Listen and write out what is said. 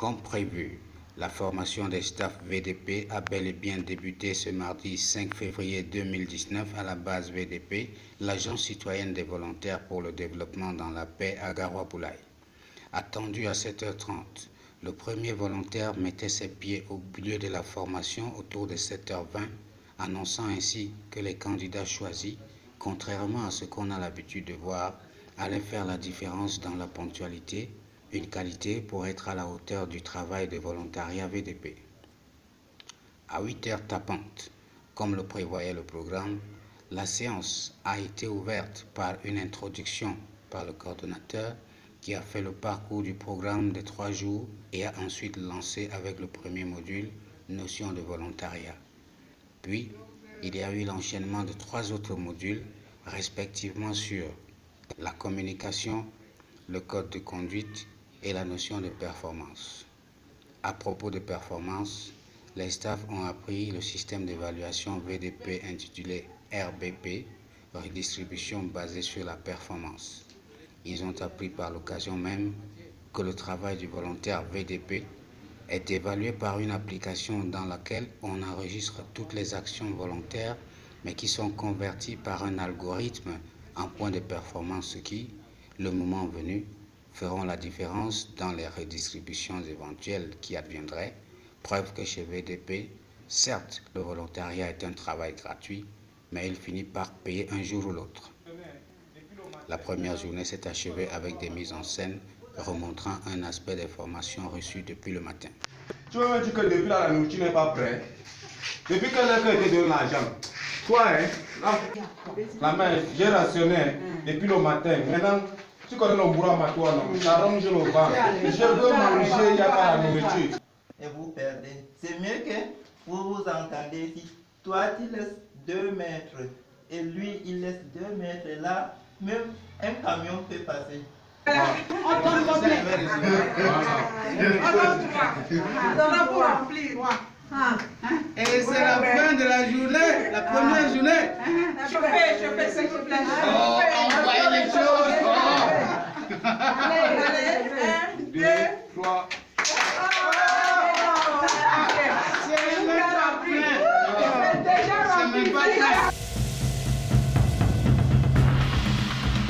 Comme prévu, la formation des staffs VDP a bel et bien débuté ce mardi 5 février 2019 à la base VDP, l'Agence citoyenne des volontaires pour le développement dans la paix à Garoua-Poulaye. Attendu à 7h30, le premier volontaire mettait ses pieds au lieu de la formation autour de 7h20, annonçant ainsi que les candidats choisis, contrairement à ce qu'on a l'habitude de voir, allaient faire la différence dans la ponctualité, une qualité pour être à la hauteur du travail de volontariat VDP. À 8h tapantes, comme le prévoyait le programme, la séance a été ouverte par une introduction par le coordonnateur qui a fait le parcours du programme de 3 jours et a ensuite lancé avec le premier module, notion de volontariat. Puis, il y a eu l'enchaînement de 3 autres modules, respectivement sur la communication, le code de conduite et la notion de performance. À propos de performance, les staffs ont appris le système d'évaluation VDP intitulé RBP, redistribution basée sur la performance. Ils ont appris par l'occasion même que le travail du volontaire VDP est évalué par une application dans laquelle on enregistre toutes les actions volontaires, mais qui sont converties par un algorithme en points de performance qui, le moment venu, feront la différence dans les redistributions éventuelles qui adviendraient, preuve que chez VDP, certes, le volontariat est un travail gratuit, mais il finit par payer un jour ou l'autre. La première journée s'est achevée avec des mises en scène remontrant un aspect des formations reçues depuis le matin. Tu veux me dire que depuis là, la nourriture n'est pas prête? Depuis que l'heure que tu donnes l'argent, toi, la mère, j'ai rationné depuis le matin. Maintenant, tu connais le bourra à toi, non? Ça ronge le ventre. Je veux manger, il n'y a pas la nourriture. Et vous perdez. C'est mieux que vous vous entendez. Si toi, tu laisses 2 mètres et lui, il laisse 2 mètres, et là, même un camion peut passer. On donne combien? On donne pour remplir. Et c'est la fin de la journée, la première journée. Chauffez, s'il vous plaît. Envoyez les choses. Allez, 1, 2, 3.